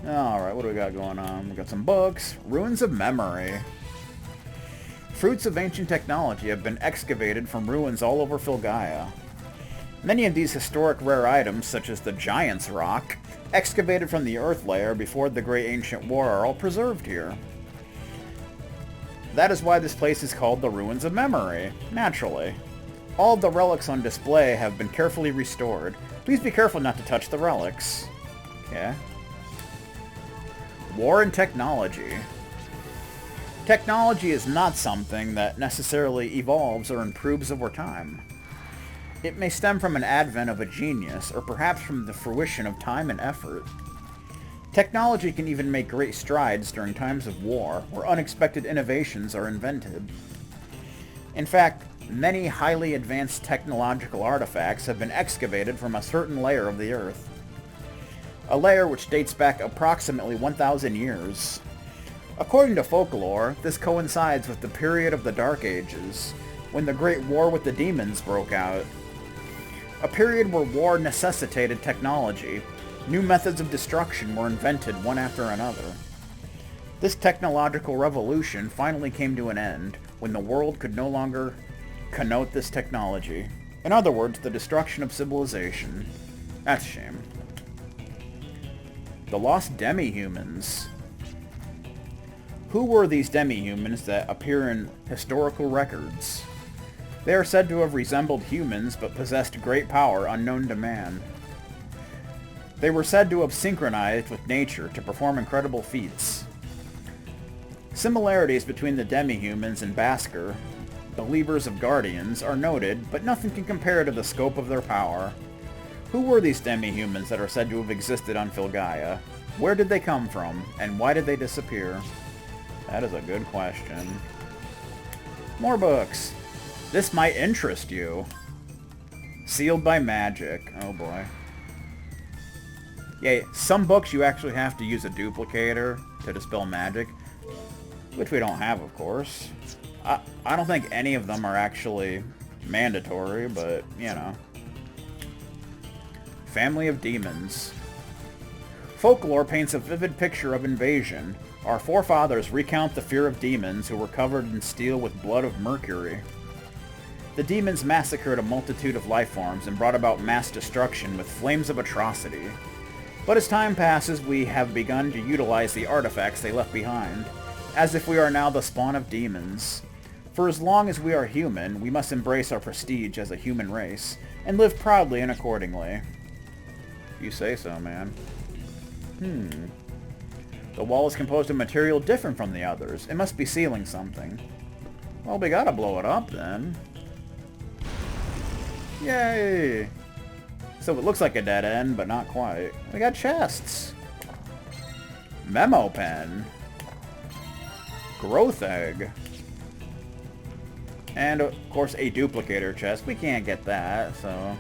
Alright, what do we got going on? We got some books. Ruins of Memory. Fruits of ancient technology have been excavated from ruins all over Filgaia. Many of these historic rare items, such as the Giant's Rock, excavated from the Earth layer before the Great Ancient War, are all preserved here. That is why this place is called the Ruins of Memory, naturally. All of the relics on display have been carefully restored. Please be careful not to touch the relics. Okay. War and technology. Technology is not something that necessarily evolves or improves over time. It may stem from an advent of a genius, or perhaps from the fruition of time and effort. Technology can even make great strides during times of war, where unexpected innovations are invented. In fact, many highly advanced technological artifacts have been excavated from a certain layer of the Earth. A layer which dates back approximately 1,000 years. According to folklore, this coincides with the period of the Dark Ages, when the Great War with the Demons broke out. A period where war necessitated technology. New methods of destruction were invented one after another. This technological revolution finally came to an end, when the world could no longer connote this technology. In other words, the destruction of civilization. That's a shame. The Lost Demi-Humans. Who were these demi-humans that appear in historical records? They are said to have resembled humans, but possessed great power unknown to man. They were said to have synchronized with nature to perform incredible feats. Similarities between the demi-humans and Basker, believers of Guardians, are noted, but nothing can compare to the scope of their power. Who were these demi-humans that are said to have existed on Filgaia? Where did they come from, and why did they disappear? That is a good question. More books. This might interest you. Sealed by magic. Oh boy. Yeah, some books you actually have to use a duplicator to dispel magic, which we don't have, of course. I don't think any of them are actually mandatory, but, you know. Family of Demons. Folklore paints a vivid picture of invasion. Our forefathers recount the fear of demons who were covered in steel with blood of mercury. The demons massacred a multitude of life forms and brought about mass destruction with flames of atrocity. But as time passes, we have begun to utilize the artifacts they left behind, as if we are now the spawn of demons. For as long as we are human, we must embrace our prestige as a human race, and live proudly and accordingly. You say so, man. The wall is composed of material different from the others. It must be sealing something. Well, we gotta blow it up, then. Yay! So it looks like a dead end, but not quite. We got chests. Memo pen. Growth egg. And, of course, a duplicator chest. We can't get that, so...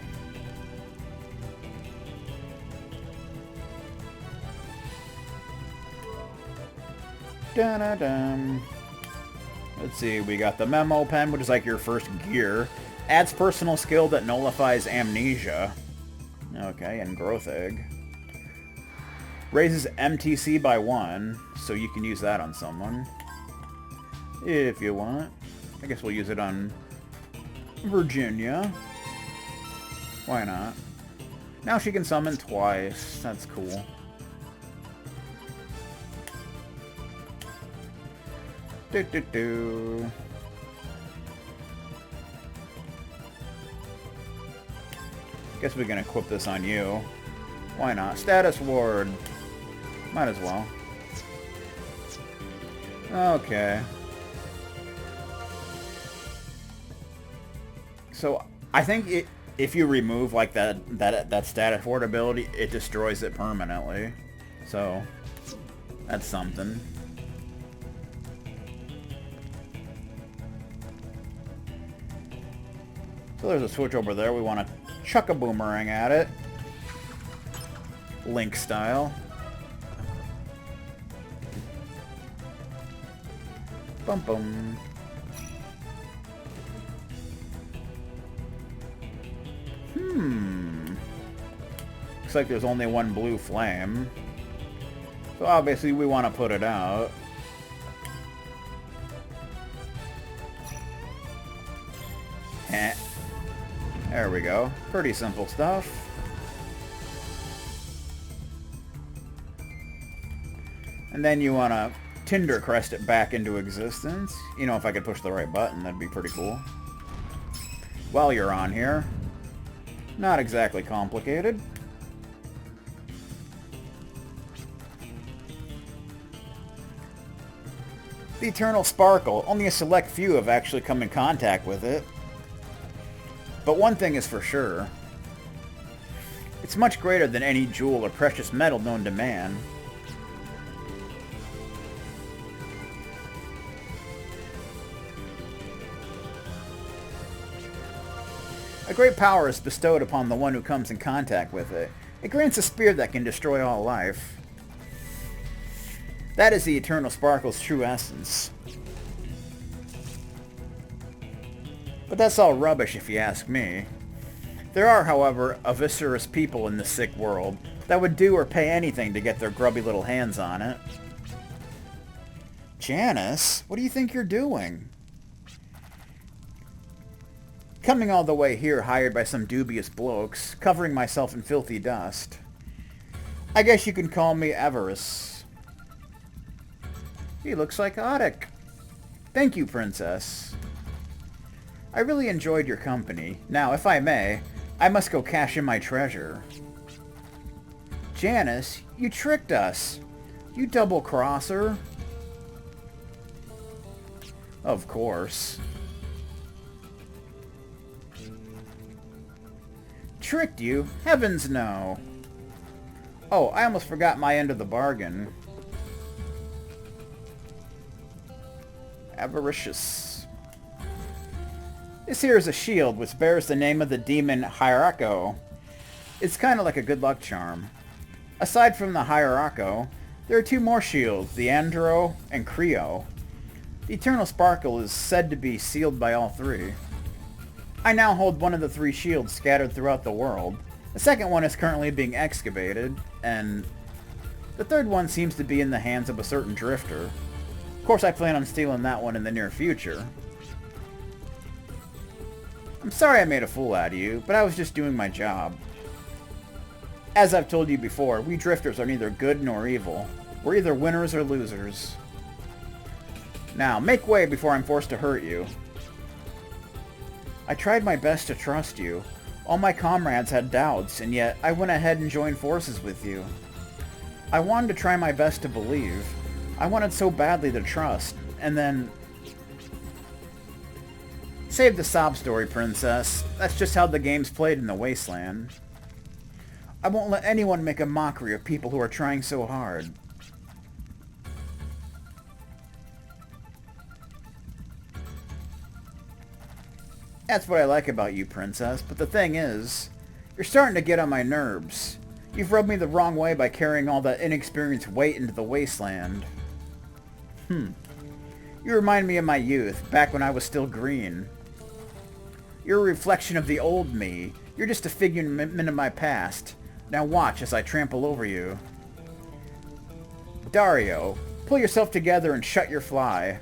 Dun-dun-dun. Let's see, we got the memo pen, which is like your first gear. Adds personal skill that nullifies amnesia. Okay, and growth egg. Raises MTC by 1, so you can use that on someone. If you want. I guess we'll use it on Virginia. Why not? Now she can summon twice. That's cool. Do-do-do. Guess we can equip this on you. Why not? Status ward. Might as well. Okay. So I think if you remove like that status ward ability, it destroys it permanently. So that's something. So there's a switch over there. We want to chuck a boomerang at it. Link style. Bum bum. Looks like there's only one blue flame. So obviously we want to put it out. There we go. Pretty simple stuff. And then you want to Tinder crest it back into existence. You know, if I could push the right button, that'd be pretty cool. While you're on here. Not exactly complicated. The Eternal Sparkle. Only a select few have actually come in contact with it. But one thing is for sure. It's much greater than any jewel or precious metal known to man. A great power is bestowed upon the one who comes in contact with it. It grants a spear that can destroy all life. That is the Eternal Sparkle's true essence. But that's all rubbish if you ask me. There are, however, avaricious people in this sick world that would do or pay anything to get their grubby little hands on it. Janice, what do you think you're doing? Coming all the way here hired by some dubious blokes, covering myself in filthy dust. I guess you can call me Avarice. He looks psychotic. Thank you, Princess. I really enjoyed your company. Now, if I may, I must go cash in my treasure. Janice, you tricked us. You double-crosser. Of course. Tricked you? Heavens no. Oh, I almost forgot my end of the bargain. Avaricious. This here is a shield which bears the name of the demon Hierarcho. It's kind of like a good luck charm. Aside from the Hierarcho, there are two more shields, the Andro and Creo. The Eternal Sparkle is said to be sealed by all three. I now hold one of the three shields scattered throughout the world. The second one is currently being excavated, and the third one seems to be in the hands of a certain drifter. Of course, I plan on stealing that one in the near future. I'm sorry I made a fool out of you, but I was just doing my job. As I've told you before, we drifters are neither good nor evil. We're either winners or losers. Now, make way before I'm forced to hurt you. I tried my best to trust you. All my comrades had doubts, and yet I went ahead and joined forces with you. I wanted to try my best to believe. I wanted so badly to trust, and then... Save the sob story, Princess. That's just how the game's played in the Wasteland. I won't let anyone make a mockery of people who are trying so hard. That's what I like about you, Princess, but the thing is, you're starting to get on my nerves. You've rubbed me the wrong way by carrying all that inexperienced weight into the Wasteland. You remind me of my youth, back when I was still green. You're a reflection of the old me. You're just a figment of my past. Now watch as I trample over you. Dario, pull yourself together and shut your fly.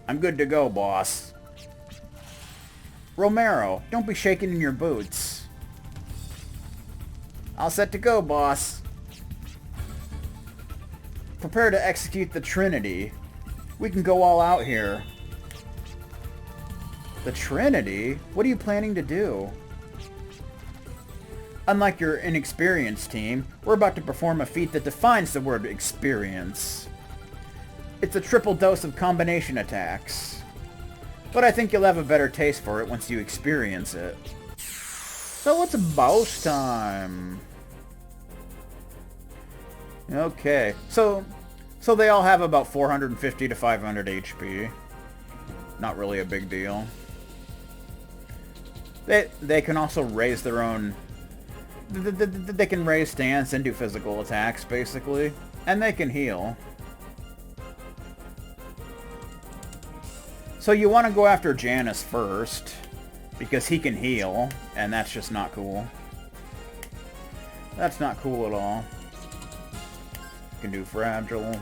I'm good to go, boss. Romero, don't be shaking in your boots. All set to go, boss. Prepare to execute the Trinity. We can go all out here. The Trinity? What are you planning to do? Unlike your inexperienced team, we're about to perform a feat that defines the word experience. It's a triple dose of combination attacks. But I think you'll have a better taste for it once you experience it. So it's boss time. Okay, so they all have about 450 to 500 HP. Not really a big deal. They can also raise their own... They can raise stance and do physical attacks, basically. And they can heal. So you want to go after Janus first, because he can heal, and that's just not cool. That's not cool at all. can do fragile.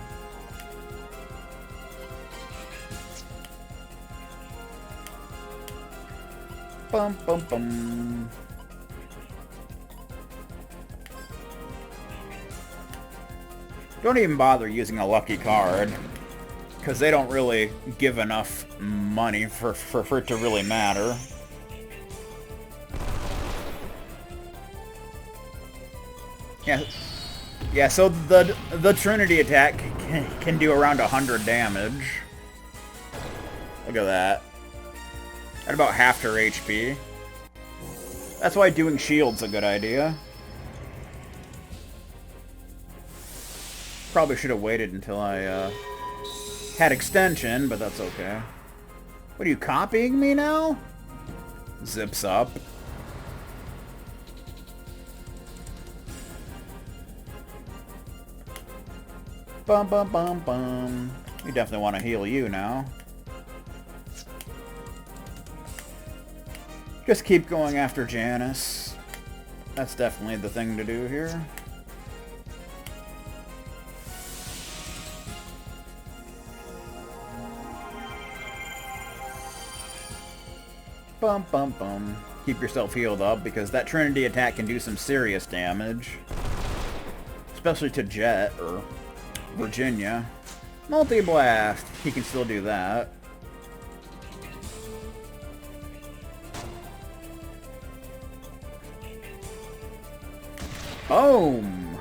Bum bum bum. Don't even bother using a lucky card, because they don't really give enough money for it to really matter. Yeah, so the Trinity attack can do around 100 damage. Look at that. At about half her HP. That's why doing shield's a good idea. Probably should have waited until I had extension, but that's okay. What are you, copying me now? Zips up. Bum bum bum bum. You definitely want to heal you now. Just keep going after Janice. That's definitely the thing to do here. Bum bum bum. Keep yourself healed up, because that Trinity attack can do some serious damage. Especially to Jet, or Virginia. Multi-blast! He can still do that. Boom!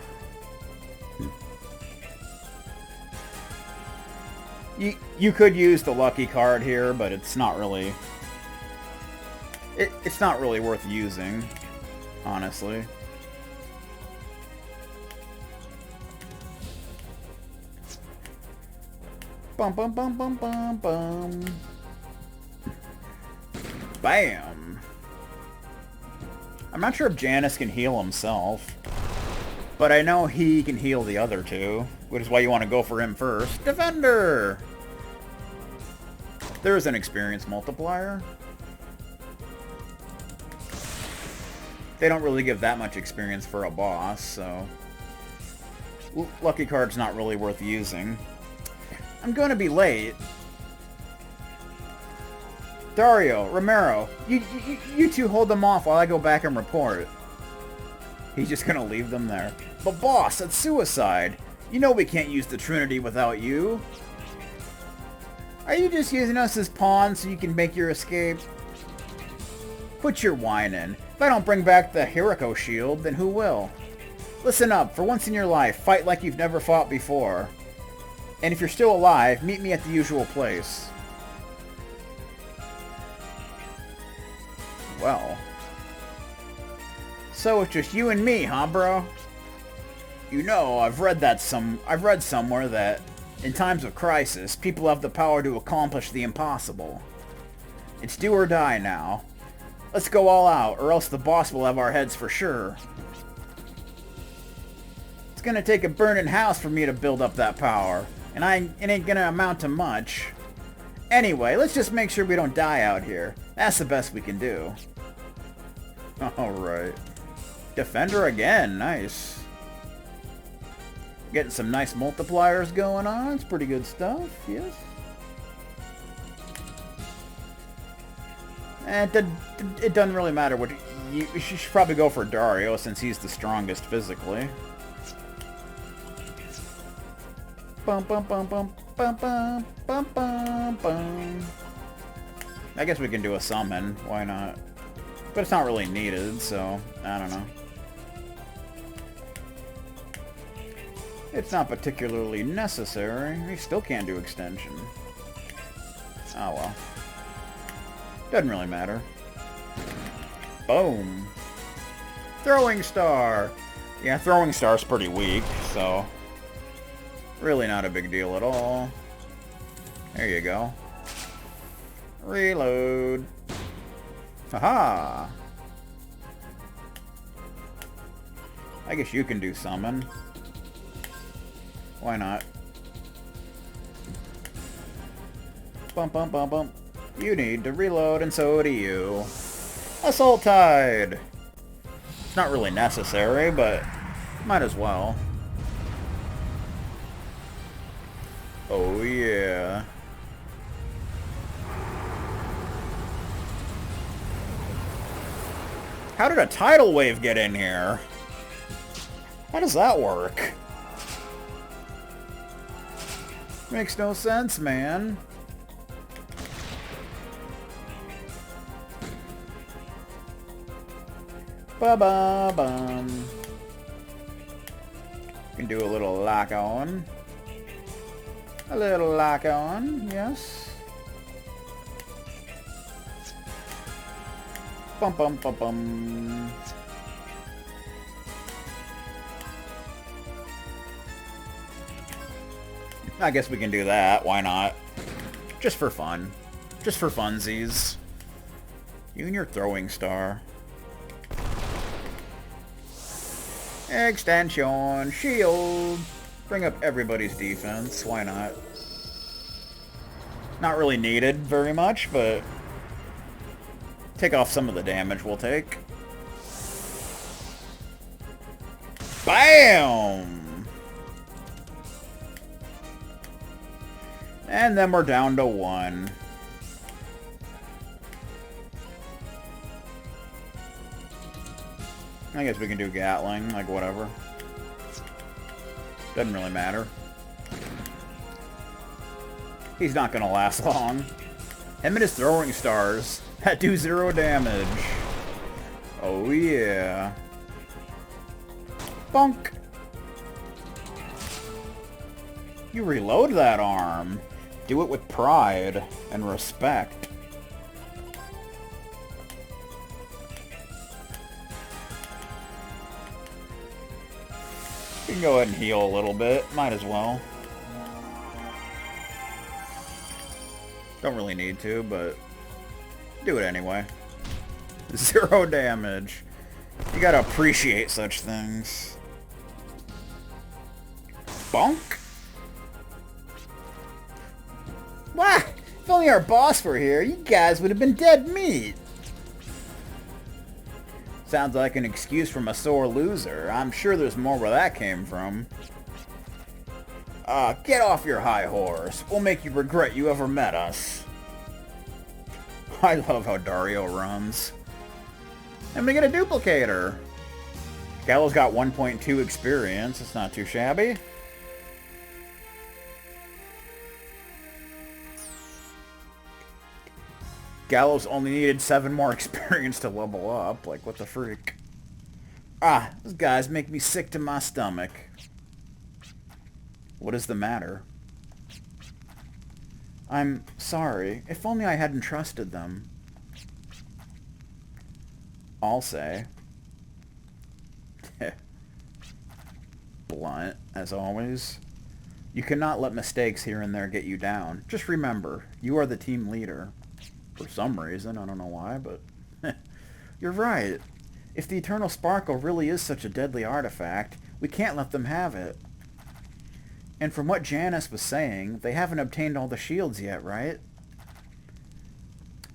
You could use the lucky card here, but it's not really... It's not really worth using, honestly. Bum bum bum bum bum bum. Bam! I'm not sure if Janice can heal himself, but I know he can heal the other two, which is why you want to go for him first. Defender! There is an experience multiplier. They don't really give that much experience for a boss, so... Lucky card's not really worth using. I'm gonna be late. Dario, Romero, you two hold them off while I go back and report. He's just gonna leave them there. But boss, that's suicide. You know we can't use the Trinity without you. Are you just using us as pawns so you can make your escape? Put your whine in. If I don't bring back the Hiriko shield, then who will? Listen up, for once in your life, fight like you've never fought before. And if you're still alive, meet me at the usual place. Well. So it's just you and me, huh, bro? You know, I've read somewhere that in times of crisis, people have the power to accomplish the impossible. It's do or die now. Let's go all out, or else the boss will have our heads for sure. It's gonna take a burning house for me to build up that power, and it ain't gonna amount to much. Anyway, let's just make sure we don't die out here. That's the best we can do. Alright. Defender again, nice. Getting some nice multipliers going on, it's pretty good stuff, yes. And it doesn't really matter what you should probably go for Dario since he's the strongest physically. Bum bum bum bum bum bum bum bum bum. I guess we can do a summon, why not? But it's not really needed, so I don't know. It's not particularly necessary. We still can't do extension. Oh well. Doesn't really matter. Boom. Throwing Star! Yeah, Throwing Star's pretty weak, so... really not a big deal at all. There you go. Reload. Haha! I guess you can do summon. Why not? Bump bump bump bump. You need to reload, and so do you. Assault Tide! It's not really necessary, but might as well. Oh yeah. How did a tidal wave get in here? How does that work? Makes no sense, man. Ba-ba-bum. Can do a little lock on. A little lock on, yes. Bum bum bum bum. I guess we can do that. Why not? Just for fun. Just for funsies. You and your throwing star. Extension. Shield. Bring up everybody's defense. Why not? Not really needed very much, but take off some of the damage we'll take. Bam! And then we're down to 1. I guess we can do Gatling, like whatever. Doesn't really matter. He's not gonna last long. Him and his throwing stars that do 0 damage. Oh yeah. Bonk. You reload that arm. Do it with pride and respect. You can go ahead and heal a little bit. Might as well. Don't really need to, but do it anyway. 0 damage. You gotta appreciate such things. Bonk. Wah! If only our boss were here, you guys would have been dead meat. Sounds like an excuse from a sore loser. I'm sure there's more where that came from. Get off your high horse. We'll make you regret you ever met us. I love how Dario runs. And we get a duplicator. Gallo's got 1.2 experience. It's not too shabby. Gallows only needed 7 more experience to level up. Like, what the freak? Those guys make me sick to my stomach. What is the matter? I'm sorry. If only I hadn't trusted them. I'll say. Blunt, as always. You cannot let mistakes here and there get you down. Just remember, you are the team leader. For some reason, I don't know why, but... You're right. If the Eternal Sparkle really is such a deadly artifact, we can't let them have it. And from what Janice was saying, they haven't obtained all the shields yet, right?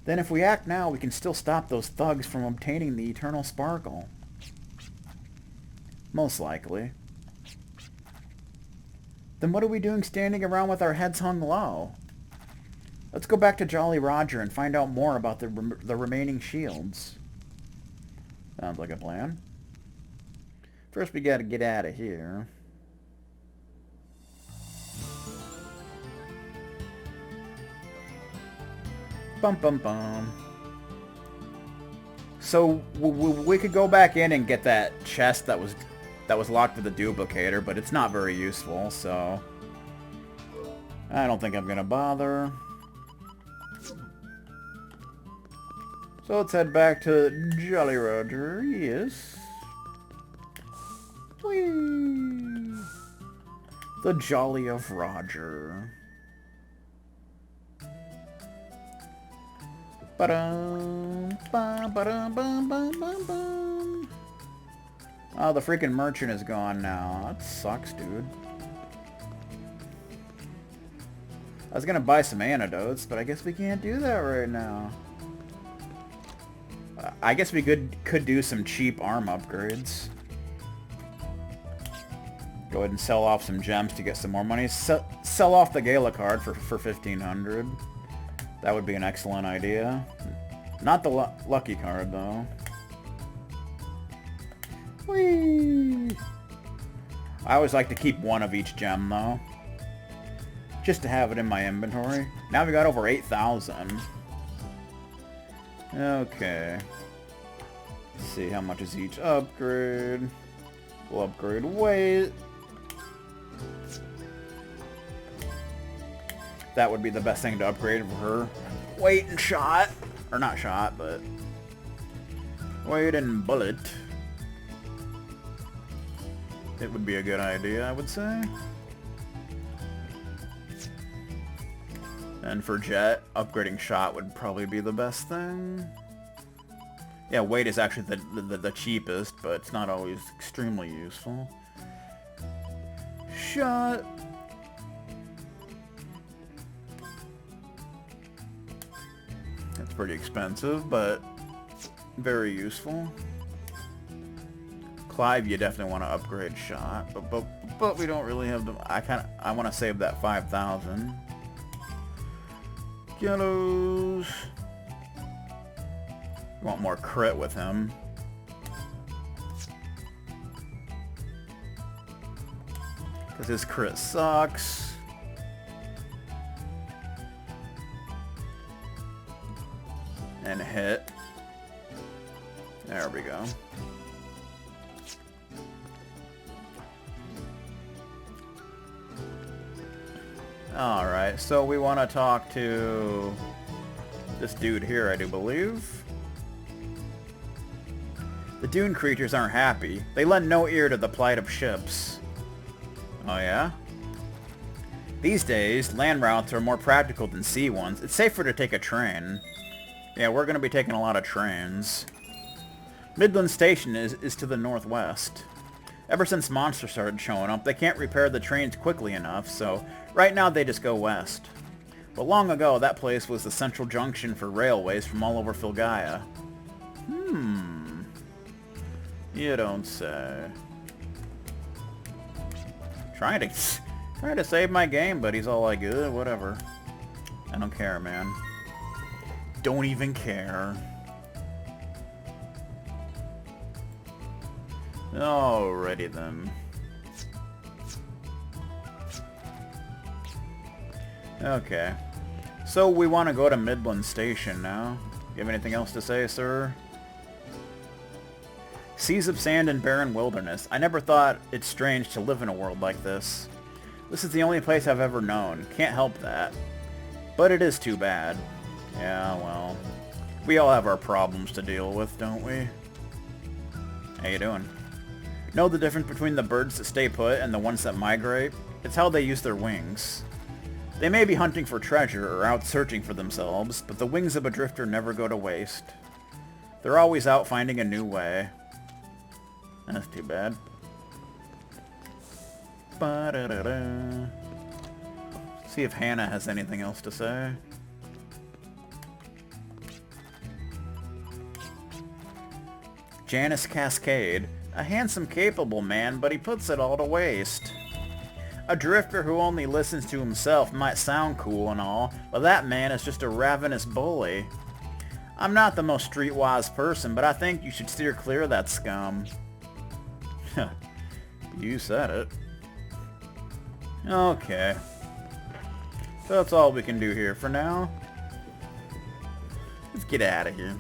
Then if we act now, we can still stop those thugs from obtaining the Eternal Sparkle. Most likely. Then what are we doing standing around with our heads hung low? Let's go back to Jolly Roger and find out more about the remaining shields. Sounds like a plan. First we gotta get out of here. Bum bum bum. So we could go back in and get that chest that was locked with the duplicator, but it's not very useful, so I don't think I'm gonna bother. So let's head back to Jolly Roger. Yes. Whee! The Jolly of Roger. Ba-dum, ba-dum, bum, bum, bum, bum. Oh, the freaking merchant is gone now. That sucks, dude. I was gonna buy some antidotes, but I guess we can't do that right now. I guess we could do some cheap arm upgrades. Go ahead and sell off some gems to get some more money. sell off the Gala card for 1500. That would be an excellent idea. Not the lucky card, though. Whee! I always like to keep one of each gem, though. Just to have it in my inventory. Now we got over 8,000. Okay. Let's see, how much is each upgrade? We'll upgrade weight. That would be the best thing to upgrade for her. Weight and shot. Or not shot, but... weight and bullet. It would be a good idea, I would say. And for Jet, upgrading shot would probably be the best thing. Yeah, weight is actually the cheapest, but it's not always extremely useful. Shot. That's pretty expensive, but very useful. Clive, you definitely want to upgrade shot, but we don't really have the. I want to save that 5,000. Yellows. You want more crit with him. Because his crit sucks. And hit. There we go. Alright, so we want to talk to this dude here, I do believe. The dune creatures aren't happy. They lend no ear to the plight of ships. Oh yeah? These days, land routes are more practical than sea ones. It's safer to take a train. Yeah, we're going to be taking a lot of trains. Midland Station is to the northwest. Ever since monsters started showing up, they can't repair the trains quickly enough, so right now they just go west. But long ago, that place was the central junction for railways from all over Filgaia. You don't say. Trying to save my game, but he's all like, whatever. I don't care, man. Don't even care. Alrighty then. Okay. So we want to go to Midland Station now. You have anything else to say, sir? Seas of sand and barren wilderness. I never thought it strange to live in a world like this. This is the only place I've ever known. Can't help that. But it is too bad. Yeah, well. We all have our problems to deal with, don't we? How you doing? Know the difference between the birds that stay put and the ones that migrate? It's how they use their wings. They may be hunting for treasure or out searching for themselves, but the wings of a drifter never go to waste. They're always out finding a new way. That's too bad. Ba-da-da-da. See if Hannah has anything else to say. Janice Cascade. A handsome, capable man, but he puts it all to waste. A drifter who only listens to himself might sound cool and all, but that man is just a ravenous bully. I'm not the most streetwise person, but I think you should steer clear of that scum. You said it. Okay. So that's all we can do here for now. Let's get out of here.